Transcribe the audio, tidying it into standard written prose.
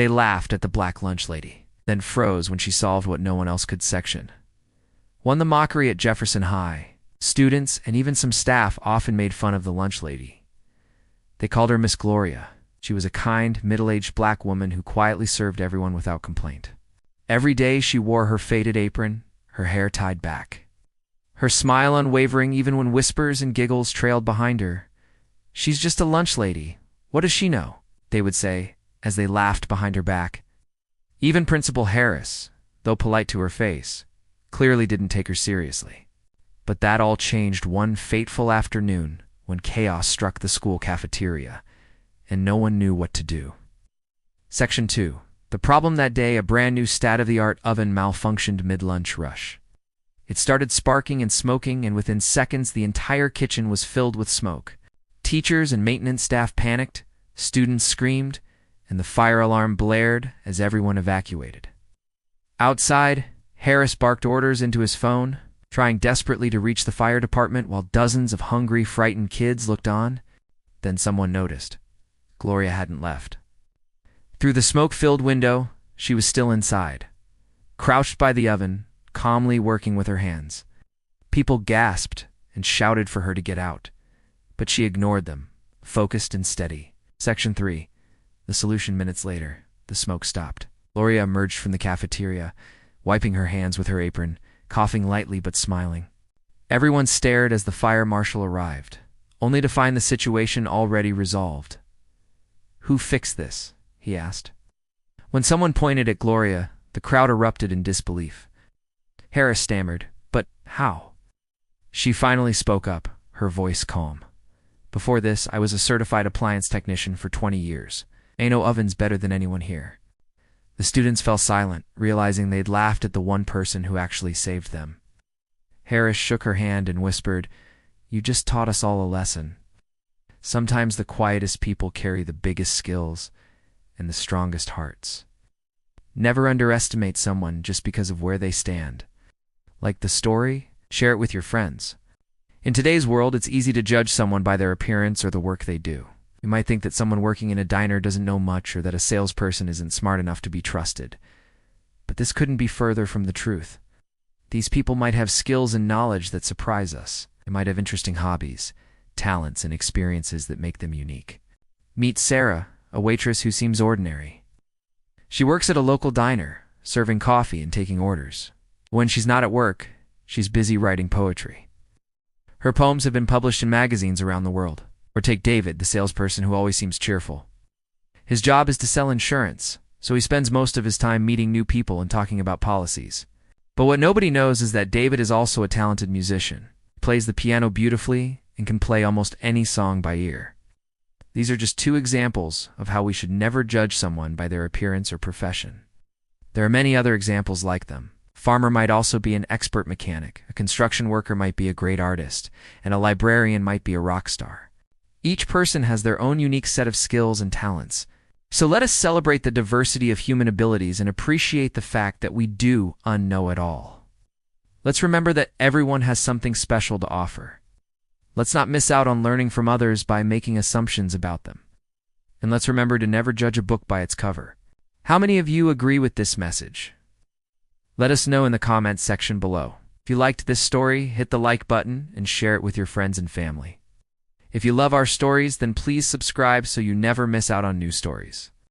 They laughed at the black lunch lady, then froze when she solved what no one else could section. Won the mockery at Jefferson High. Students and even some staff often made fun of the lunch lady. They called her Miss Gloria. She was a kind, middle-aged black woman who quietly served everyone without complaint. Every day she wore her faded apron, her hair tied back. Her smile unwavering even when whispers and giggles trailed behind her. "She's just a lunch lady. What does she know?" they would say, as they laughed behind her back. Even Principal Harris, though polite to her face, clearly didn't take her seriously. But that all changed one fateful afternoon when chaos struck the school cafeteria, and no one knew what to do. Section 2. The problem that day: a brand new state-of-the-art oven malfunctioned mid-lunch rush. It started sparking and smoking, and within seconds the entire kitchen was filled with smoke. Teachers and maintenance staff panicked, students screamed, and the fire alarm blared as everyone evacuated. Outside, Harris barked orders into his phone, trying desperately to reach the fire department while dozens of hungry, frightened kids looked on. Then someone noticed. Gloria hadn't left. Through the smoke-filled window, she was still inside, crouched by the oven, calmly working with her hands. People gasped and shouted for her to get out, but she ignored them, focused and steady. Section 3. The solution: minutes later, the smoke stopped. Gloria emerged from the cafeteria, wiping her hands with her apron, coughing lightly but smiling. Everyone stared as the fire marshal arrived, only to find the situation already resolved. "Who fixed this?" he asked. When someone pointed at Gloria, the crowd erupted in disbelief. Harris stammered, "But how?" She finally spoke up, her voice calm. "Before this, I was a certified appliance technician for 20 years. Ain't no ovens better than anyone here." The students fell silent, realizing they'd laughed at the one person who actually saved them. Harris shook her hand and whispered, "You just taught us all a lesson. Sometimes the quietest people carry the biggest skills and the strongest hearts. Never underestimate someone just because of where they stand. Like the story? Share it with your friends." In today's world, it's easy to judge someone by their appearance or the work they do. You might think that someone working in a diner doesn't know much, or that a salesperson isn't smart enough to be trusted. But this couldn't be further from the truth. These people might have skills and knowledge that surprise us. They might have interesting hobbies, talents, and experiences that make them unique. Meet Sarah, a waitress who seems ordinary. She works at a local diner, serving coffee and taking orders. When she's not at work, she's busy writing poetry. Her poems have been published in magazines around the world. Or take David, the salesperson who always seems cheerful. His job is to sell insurance, so he spends most of his time meeting new people and talking about policies. But what nobody knows is that David is also a talented musician. He plays the piano beautifully and can play almost any song by ear. These are just two examples of how we should never judge someone by their appearance or profession. There are many other examples like them. A farmer might also be an expert mechanic, a construction worker might be a great artist, and a librarian might be a rock star. Each person has their own unique set of skills and talents. So let us celebrate the diversity of human abilities and appreciate the fact that we do unknow it all. Let's remember that everyone has something special to offer. Let's not miss out on learning from others by making assumptions about them. And let's remember to never judge a book by its cover. How many of you agree with this message? Let us know in the comments section below. If you liked this story, hit the like button and share it with your friends and family. If you love our stories, then please subscribe so you never miss out on new stories.